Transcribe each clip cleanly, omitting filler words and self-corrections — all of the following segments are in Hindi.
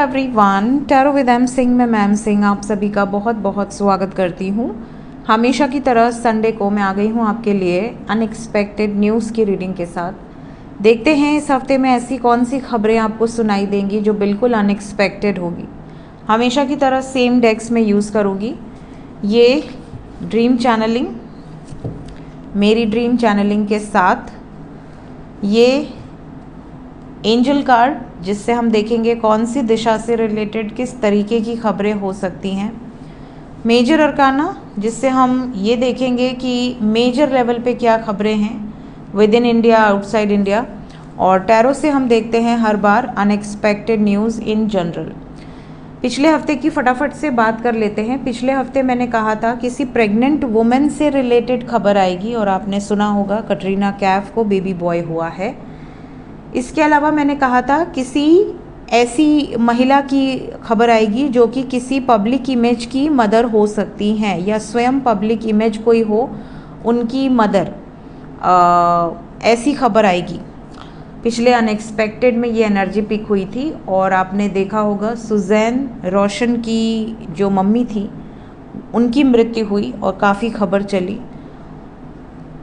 Everyone, tarot with M Singh में मैम सिंह आप सभी का बहुत बहुत स्वागत करती हूँ। हमेशा की तरह संडे को मैं आ गई हूँ आपके लिए अनएक्सपेक्टेड न्यूज़ की रीडिंग के साथ। देखते हैं इस हफ्ते में ऐसी कौन सी खबरें आपको सुनाई देंगी जो बिल्कुल अनएक्सपेक्टेड होगी। हमेशा की तरह सेम डेक्स में यूज़ करूँगी। ये ड्रीम चैनलिंग, मेरी ड्रीम चैनलिंग के साथ ये एंजल कार्ड, जिससे हम देखेंगे कौन सी दिशा से रिलेटेड किस तरीके की खबरें हो सकती हैं। मेजर अरकाना, जिससे हम ये देखेंगे कि मेजर लेवल पे क्या खबरें हैं with in India, outside India. और टैरो से हम देखते हैं हर बार अनएक्सपेक्टेड न्यूज़ इन जनरल। पिछले हफ्ते की फटाफट से बात कर लेते हैं। पिछले हफ्ते मैंने कहा था किसी प्रेग्नेंट वुमेन से रिलेटेड खबर आएगी और आपने सुना होगा कटरीना कैफ को बेबी बॉय हुआ है। इसके अलावा मैंने कहा था किसी ऐसी महिला की खबर आएगी जो कि किसी पब्लिक इमेज की मदर हो सकती हैं या स्वयं पब्लिक इमेज कोई हो, उनकी मदर, ऐसी खबर आएगी। पिछले अनएक्सपेक्टेड में ये एनर्जी पिक हुई थी और आपने देखा होगा सुजैन रोशन की जो मम्मी थी उनकी मृत्यु हुई और काफ़ी खबर चली।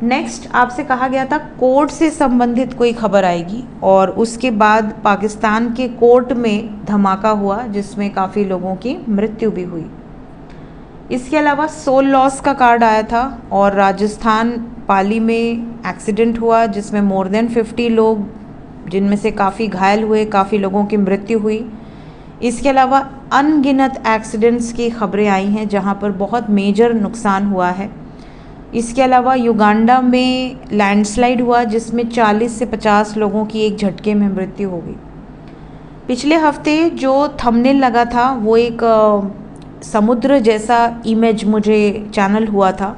नेक्स्ट आपसे कहा गया था कोर्ट से संबंधित कोई खबर आएगी और उसके बाद पाकिस्तान के कोर्ट में धमाका हुआ जिसमें काफ़ी लोगों की मृत्यु भी हुई। इसके अलावा सोल लॉस का कार्ड आया था और राजस्थान पाली में एक्सीडेंट हुआ जिसमें मोर देन 50 लोग, जिनमें से काफ़ी घायल हुए, काफ़ी लोगों की मृत्यु हुई। इसके अलावा अनगिनत एक्सीडेंट्स की खबरें आई हैं जहां पर बहुत मेजर नुकसान हुआ है। इसके अलावा युगांडा में लैंडस्लाइड हुआ जिसमें 40 से 50 लोगों की एक झटके में मृत्यु हो गई। पिछले हफ्ते जो थंबनेल लगा था वो एक समुद्र जैसा इमेज मुझे चैनल हुआ था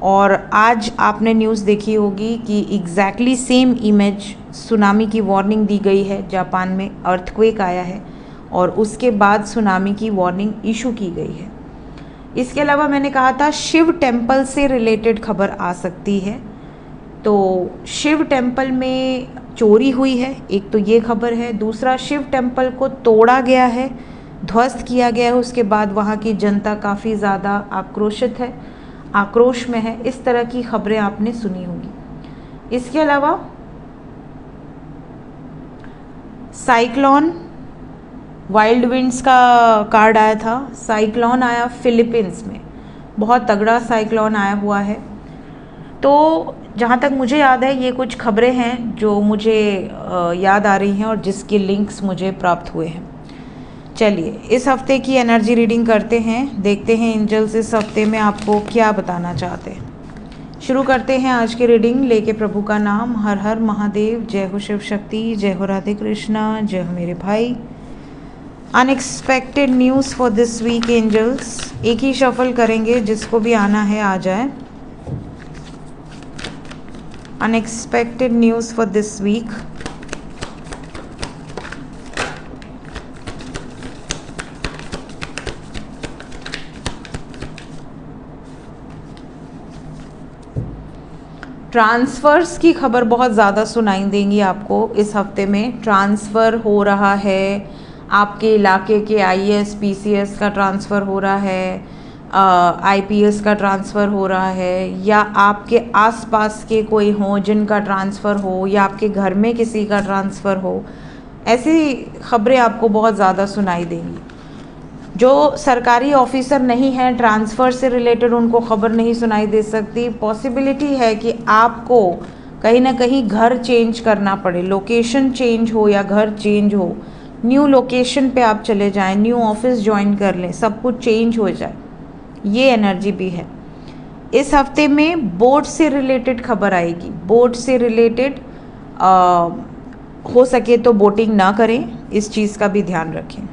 और आज आपने न्यूज़ देखी होगी कि एग्जैक्टली सेम इमेज सुनामी की वार्निंग दी गई है। जापान में अर्थक्वेक आया है और उसके बाद सुनामी की वार्निंग इशू की गई है। इसके अलावा मैंने कहा था शिव टेम्पल से रिलेटेड खबर आ सकती है। तो शिव टेम्पल में चोरी हुई है, एक तो ये खबर है। दूसरा, शिव टेम्पल को तोड़ा गया है, ध्वस्त किया गया है। उसके बाद वहाँ की जनता काफ़ी ज़्यादा आक्रोशित है, आक्रोश में है। इस तरह की खबरें आपने सुनी होगी। इसके अलावा साइक्लोन, वाइल्ड विंड्स का कार्ड आया था। साइक्लोन आया फिलीपींस में, बहुत तगड़ा साइक्लोन आया हुआ है। तो जहाँ तक मुझे याद है ये कुछ खबरें हैं जो मुझे याद आ रही हैं और जिसके लिंक्स मुझे प्राप्त हुए हैं। चलिए इस हफ्ते की एनर्जी रीडिंग करते हैं, देखते हैं एंजल्स इस हफ्ते में आपको क्या बताना चाहते हैं। शुरू करते हैं आज की रीडिंग लेके प्रभु का नाम। हर हर महादेव, जय हो शिव शक्ति, जय हो राधे कृष्णा, जय हो मेरे भाई। Unexpected news for this week angels. एक ही शफल करेंगे, जिसको भी आना है आ जाए। Unexpected news for this week. Transfers की खबर बहुत ज़्यादा सुनाई देंगी आपको इस हफ्ते में। ट्रांसफ़र हो रहा है, आपके इलाके के आईएएस पीसीएस का ट्रांसफ़र हो रहा है, आईपीएस का ट्रांसफ़र हो रहा है, या आपके आसपास के कोई हों जिनका ट्रांसफ़र हो, या आपके घर में किसी का ट्रांसफ़र हो। ऐसी खबरें आपको बहुत ज़्यादा सुनाई देंगी। जो सरकारी ऑफिसर नहीं हैं, ट्रांसफ़र से रिलेटेड उनको खबर नहीं सुनाई दे सकती। पॉसिबिलिटी है कि आपको कहीं ना कहीं घर चेंज करना पड़े, लोकेशन चेंज हो या घर चेंज हो, न्यू लोकेशन पे आप चले जाएं, न्यू ऑफिस ज्वाइन कर लें, सब कुछ चेंज हो जाए, ये एनर्जी भी है। इस हफ्ते में बोट से रिलेटेड खबर आएगी। बोट से रिलेटेड हो सके तो बोटिंग ना करें, इस चीज़ का भी ध्यान रखें।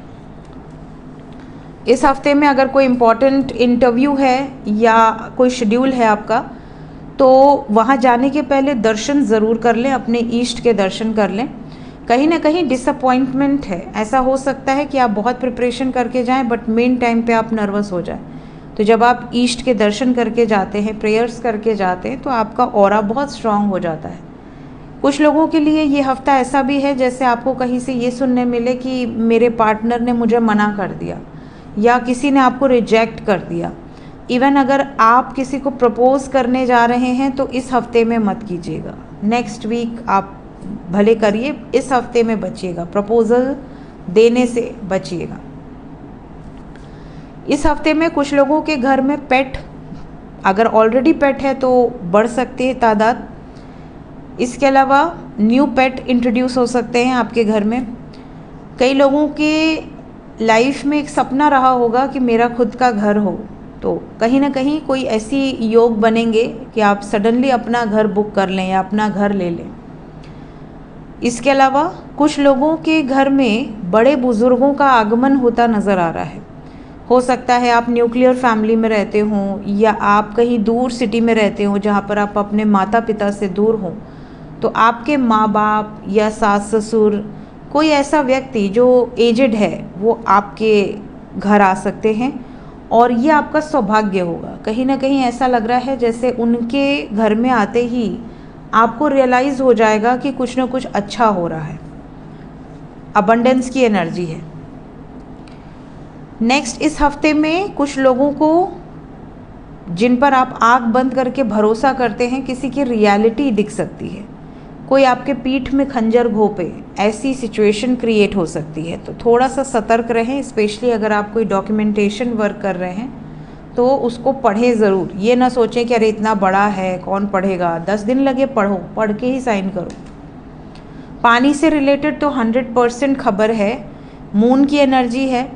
इस हफ्ते में अगर कोई इम्पॉर्टेंट इंटरव्यू है या कोई शेड्यूल है आपका, तो वहाँ जाने के पहले दर्शन ज़रूर कर लें, अपने ईष्ट के दर्शन कर लें। कहीं ना कहीं डिसअपॉइंटमेंट है, ऐसा हो सकता है कि आप बहुत प्रिपरेशन करके जाएं बट मेन टाइम पे आप नर्वस हो जाएं। तो जब आप ईष्ट के दर्शन करके जाते हैं, प्रेयर्स करके जाते हैं, तो आपका ऑरा बहुत स्ट्रांग हो जाता है। कुछ लोगों के लिए ये हफ्ता ऐसा भी है जैसे आपको कहीं से ये सुनने मिले कि मेरे पार्टनर ने मुझे मना कर दिया या किसी ने आपको रिजेक्ट कर दिया। इवन अगर आप किसी को प्रपोज करने जा रहे हैं तो इस हफ्ते में मत कीजिएगा, नेक्स्ट वीक आप भले करिए, इस हफ्ते में बचिएगा, प्रपोजल देने से बचिएगा। इस हफ्ते में कुछ लोगों के घर में पेट, अगर ऑलरेडी पेट है तो बढ़ सकती है तादाद। इसके अलावा न्यू पेट इंट्रोड्यूस हो सकते हैं आपके घर में। कई लोगों के लाइफ में एक सपना रहा होगा कि मेरा खुद का घर हो, तो कहीं ना कहीं कोई ऐसी योग बनेंगे कि आप सडनली अपना घर बुक कर लें या अपना घर ले लें। इसके अलावा कुछ लोगों के घर में बड़े बुजुर्गों का आगमन होता नज़र आ रहा है। हो सकता है आप न्यूक्लियर फैमिली में रहते हों या आप कहीं दूर सिटी में रहते हों जहाँ पर आप अपने माता पिता से दूर हों, तो आपके माँ बाप या सास ससुर, कोई ऐसा व्यक्ति जो एजेड है वो आपके घर आ सकते हैं और ये आपका सौभाग्य होगा। कहीं ना कहीं ऐसा लग रहा है जैसे उनके घर में आते ही आपको रियलाइज़ हो जाएगा कि कुछ ना कुछ अच्छा हो रहा है। अबंडेंस की एनर्जी है। नेक्स्ट, इस हफ्ते में कुछ लोगों को जिन पर आप आंख बंद करके भरोसा करते हैं, किसी की रियलिटी दिख सकती है। कोई आपके पीठ में खंजर घोंपे, ऐसी सिचुएशन क्रिएट हो सकती है। तो थोड़ा सा सतर्क रहें, स्पेशली अगर आप कोई डॉक्यूमेंटेशन वर्क कर रहे हैं तो उसको पढ़ें ज़रूर। ये ना सोचें कि अरे इतना बड़ा है कौन पढ़ेगा, 10 दिन लगे पढ़ो, पढ़ के ही साइन करो। पानी से रिलेटेड तो 100% खबर है। मून की एनर्जी है।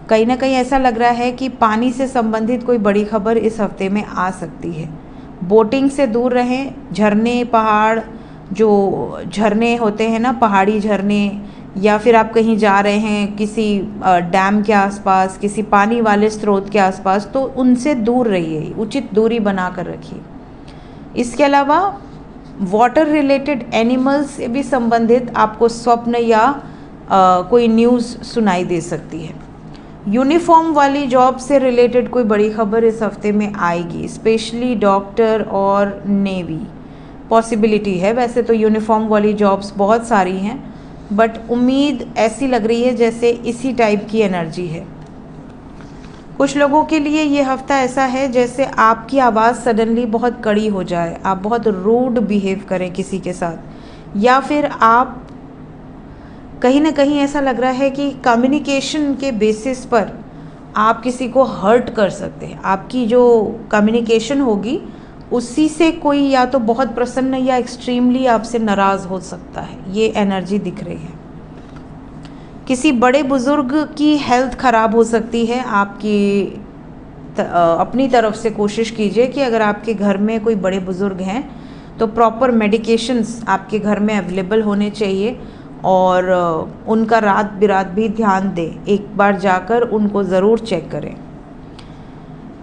कहीं ना कहीं ऐसा लग रहा है कि पानी से संबंधित कोई बड़ी खबर इस हफ्ते में आ सकती है। बोटिंग से दूर रहें। झरने, पहाड़, जो झरने होते हैं ना, पहाड़ी झरने, या फिर आप कहीं जा रहे हैं किसी डैम के आसपास, किसी पानी वाले स्रोत के आसपास, तो उनसे दूर रहिए, उचित दूरी बना कर रखिए। इसके अलावा वाटर रिलेटेड एनिमल्स से भी संबंधित आपको स्वप्न या कोई न्यूज़ सुनाई दे सकती है। यूनिफॉर्म वाली जॉब से रिलेटेड कोई बड़ी खबर इस हफ्ते में आएगी, स्पेशली डॉक्टर और नेवी पॉसिबिलिटी है। वैसे तो यूनिफॉर्म वाली जॉब्स बहुत सारी हैं, बट उम्मीद ऐसी लग रही है जैसे इसी टाइप की एनर्जी है। कुछ लोगों के लिए ये हफ्ता ऐसा है जैसे आपकी आवाज़ सडनली बहुत कड़ी हो जाए, आप बहुत रूड बिहेव करें किसी के साथ, या फिर आप कहीं ना कहीं ऐसा लग रहा है कि कम्युनिकेशन के बेसिस पर आप किसी को हर्ट कर सकते हैं। आपकी जो कम्युनिकेशन होगी उसी से कोई या तो बहुत प्रसन्न या एक्सट्रीमली आपसे नाराज़ हो सकता है। ये एनर्जी दिख रही है। किसी बड़े बुज़ुर्ग की हेल्थ ख़राब हो सकती है। आपकी अपनी तरफ से कोशिश कीजिए कि अगर आपके घर में कोई बड़े बुज़ुर्ग हैं तो प्रॉपर मेडिकेशंस आपके घर में अवेलेबल होने चाहिए और उनका रात बिरात भी ध्यान दें। एक बार जाकर उनको ज़रूर चेक करें।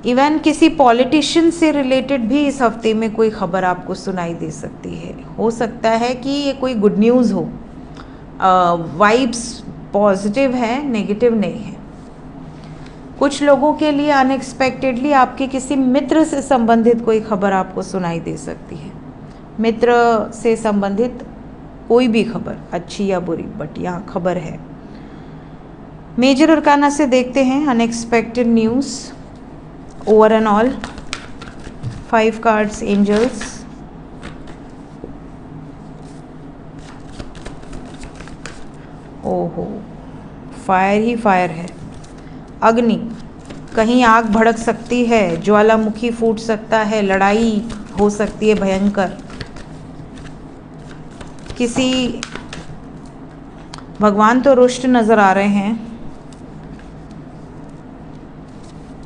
इवन किसी पॉलिटिशियन से रिलेटेड भी इस हफ्ते में कोई खबर आपको सुनाई दे सकती है। हो सकता है कि ये कोई गुड न्यूज़ हो। वाइब्स पॉजिटिव है, नेगेटिव नहीं है। कुछ लोगों के लिए अनएक्सपेक्टेडली आपके किसी मित्र से संबंधित कोई खबर आपको सुनाई दे सकती है। मित्र से संबंधित कोई भी खबर, अच्छी या बुरी, बट यहाँ खबर है। मेजर अरकाना से देखते हैं unexpected news. Over and all 5 cards angels, ओहो, फायर ही फायर है। अग्नि, कहीं आग भड़क सकती है, ज्वालामुखी फूट सकता है, लड़ाई हो सकती है भयंकर। किसी भगवान तो रुष्ट नज़र आ रहे हैं,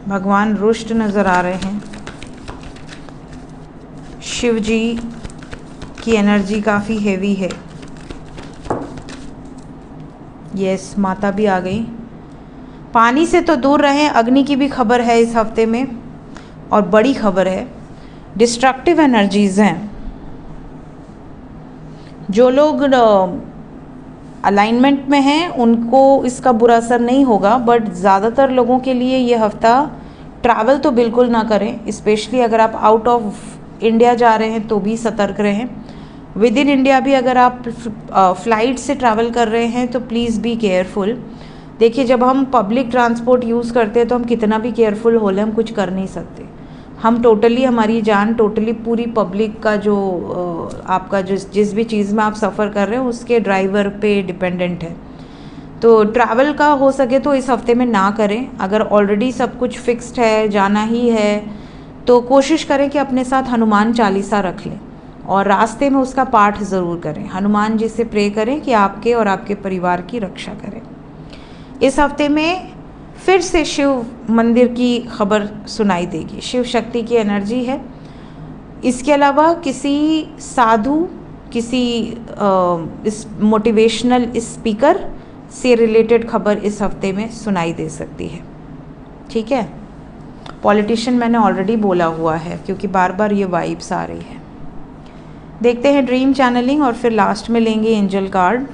भगवान रुष्ट नज़र आ रहे हैं। शिव जी की एनर्जी काफ़ी हेवी है। यस, माता भी आ गई। पानी से तो दूर रहें। अग्नि की भी खबर है इस हफ्ते में और बड़ी खबर है। डिस्ट्रक्टिव एनर्जीज़ हैं। जो लोग अलाइनमेंट में हैं उनको इसका बुरा असर नहीं होगा, बट ज़्यादातर लोगों के लिए ये हफ्ता ट्रैवल तो बिल्कुल ना करें। स्पेशली अगर आप आउट ऑफ इंडिया जा रहे हैं तो भी सतर्क रहें। विद इन इंडिया भी अगर आप फ्लाइट से ट्रैवल कर रहे हैं तो प्लीज़ बी केयरफुल। देखिए, जब हम पब्लिक ट्रांसपोर्ट यूज़ करते हैं तो हम कितना भी केयरफुल हो लें, हम कुछ कर नहीं सकते। हम टोटली, हमारी जान टोटली पूरी पब्लिक का जो आपका जिस भी चीज़ में आप सफ़र कर रहे हैं उसके ड्राइवर पे डिपेंडेंट है। तो ट्रैवल का हो सके तो इस हफ्ते में ना करें। अगर ऑलरेडी सब कुछ फिक्स्ड है, जाना ही है, तो कोशिश करें कि अपने साथ हनुमान चालीसा रख लें और रास्ते में उसका पाठ ज़रूर करें। हनुमान जी से प्रे करें कि आपके और आपके परिवार की रक्षा करें। इस हफ्ते में फिर से शिव मंदिर की खबर सुनाई देगी। शिव शक्ति की एनर्जी है। इसके अलावा किसी साधु, किसी इस मोटिवेशनल स्पीकर से रिलेटेड खबर इस हफ्ते में सुनाई दे सकती है। ठीक है, पॉलिटिशियन मैंने ऑलरेडी बोला हुआ है क्योंकि बार बार ये वाइब्स आ रही है। देखते हैं ड्रीम चैनलिंग और फिर लास्ट में लेंगे एंजल कार्ड।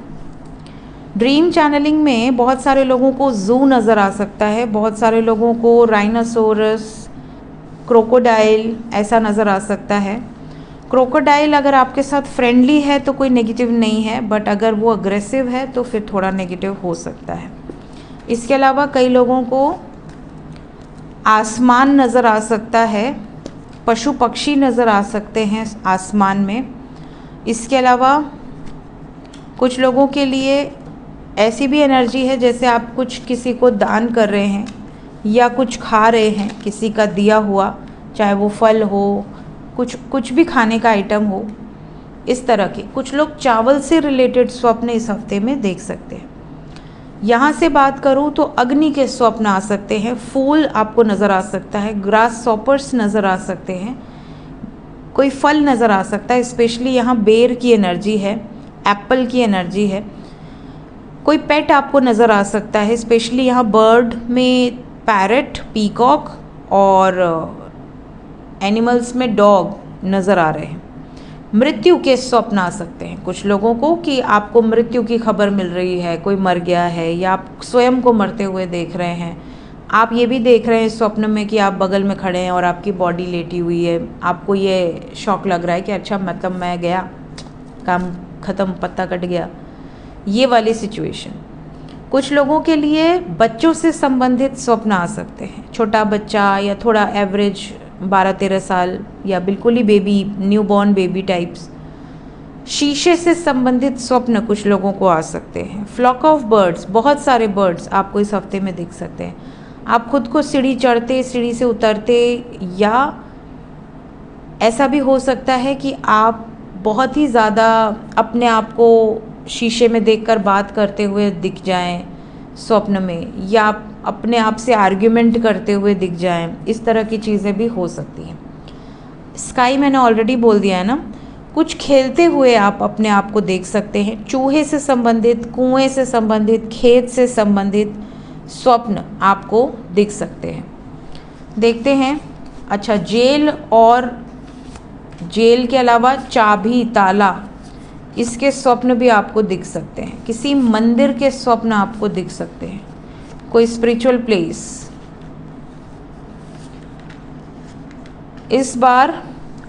ड्रीम चैनलिंग में बहुत सारे लोगों को जू नज़र आ सकता है, बहुत सारे लोगों को राइनासोरस, क्रोकोडाइल ऐसा नज़र आ सकता है। क्रोकोडाइल अगर आपके साथ फ्रेंडली है तो कोई नेगेटिव नहीं है, बट अगर वो अग्रेसिव है तो फिर थोड़ा नेगेटिव हो सकता है। इसके अलावा कई लोगों को आसमान नज़र आ सकता है, पशु पक्षी नज़र आ सकते हैं आसमान में। इसके अलावा कुछ लोगों के लिए ऐसी भी एनर्जी है जैसे आप कुछ किसी को दान कर रहे हैं या कुछ खा रहे हैं, किसी का दिया हुआ, चाहे वो फल हो, कुछ भी खाने का आइटम हो, इस तरह के। कुछ लोग चावल से रिलेटेड स्वप्न इस हफ्ते में देख सकते हैं। यहाँ से बात करूँ तो अग्नि के स्वप्न आ सकते हैं, फूल आपको नज़र आ सकता है, ग्रास सॉपर्स नज़र आ सकते हैं, कोई फल नज़र आ सकता है। स्पेशली यहाँ बेर की एनर्जी है, एप्पल की एनर्जी है। कोई पेट आपको नज़र आ सकता है, स्पेशली यहाँ बर्ड में पैरट, पीकॉक और एनिमल्स में डॉग नज़र आ रहे हैं। मृत्यु के स्वप्न आ सकते हैं कुछ लोगों को कि आपको मृत्यु की खबर मिल रही है, कोई मर गया है या आप स्वयं को मरते हुए देख रहे हैं। आप ये भी देख रहे हैं स्वप्न में कि आप बगल में खड़े हैं और आपकी बॉडी लेटी हुई है। आपको ये शौक लग रहा है कि अच्छा, मतलब मैं गया, काम ख़त्म, पत्ता कट गया, ये वाली सिचुएशन। कुछ लोगों के लिए बच्चों से संबंधित स्वप्न आ सकते हैं, छोटा बच्चा या थोड़ा एवरेज 12-13 साल या बिल्कुल ही बेबी, न्यूबॉर्न बेबी टाइप्स। शीशे से संबंधित स्वप्न कुछ लोगों को आ सकते हैं। फ्लॉक ऑफ बर्ड्स, बहुत सारे बर्ड्स आपको इस हफ्ते में दिख सकते हैं। आप खुद को सीढ़ी चढ़ते, सीढ़ी से उतरते, या ऐसा भी हो सकता है कि आप बहुत ही ज़्यादा अपने आप को शीशे में देखकर बात करते हुए दिख जाएं स्वप्न में, या आप अपने आप से आर्ग्यूमेंट करते हुए दिख जाएं। इस तरह की चीज़ें भी हो सकती हैं। स्काई मैंने ऑलरेडी बोल दिया है ना। कुछ खेलते हुए आप अपने आप को देख सकते हैं। चूहे से संबंधित, कुएं से संबंधित, खेत से संबंधित स्वप्न आपको दिख सकते हैं। देखते हैं। अच्छा, जेल और जेल के अलावा चाबी, ताला, इसके स्वप्न भी आपको दिख सकते हैं। किसी मंदिर के स्वप्न आपको दिख सकते हैं, कोई स्पिरिचुअल प्लेस। इस बार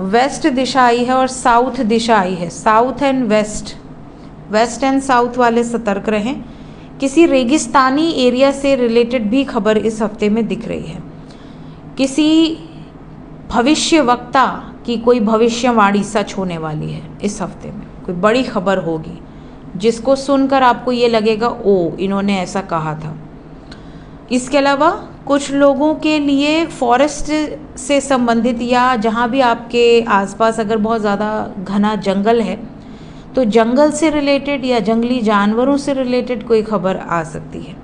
वेस्ट दिशा आई है और साउथ दिशा आई है। South and west, west and south वाले सतर्क रहें। किसी रेगिस्तानी एरिया से रिलेटेड भी खबर इस हफ्ते में दिख रही है। किसी भविष्यवक्ता की कोई भविष्यवाणी सच होने वाली है इस हफ्ते में। कोई बड़ी खबर होगी जिसको सुनकर आपको ये लगेगा, ओ, इन्होंने ऐसा कहा था। इसके अलावा कुछ लोगों के लिए फॉरेस्ट से संबंधित, या जहाँ भी आपके आसपास अगर बहुत ज़्यादा घना जंगल है तो जंगल से रिलेटेड या जंगली जानवरों से रिलेटेड कोई खबर आ सकती है।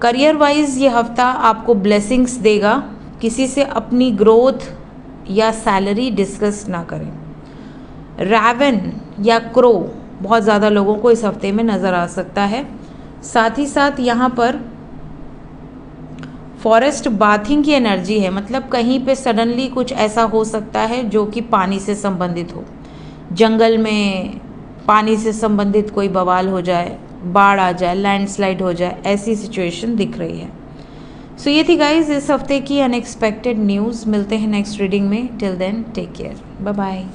करियर वाइज ये हफ्ता आपको ब्लेसिंग्स देगा। किसी से अपनी ग्रोथ या सैलरी डिस्कस ना करें। रैवन या क्रो बहुत ज़्यादा लोगों को इस हफ्ते में नज़र आ सकता है। साथ ही साथ यहाँ पर फॉरेस्ट बाथिंग की एनर्जी है, मतलब कहीं पे सडनली कुछ ऐसा हो सकता है जो कि पानी से संबंधित हो। जंगल में पानी से संबंधित कोई बवाल हो जाए, बाढ़ आ जाए, लैंडस्लाइड हो जाए, ऐसी सिचुएशन दिख रही है। सो ये थी गाइज इस हफ्ते की अनएक्सपेक्टेड न्यूज़। मिलते हैं नेक्स्ट रीडिंग में। Till then take care, bye bye.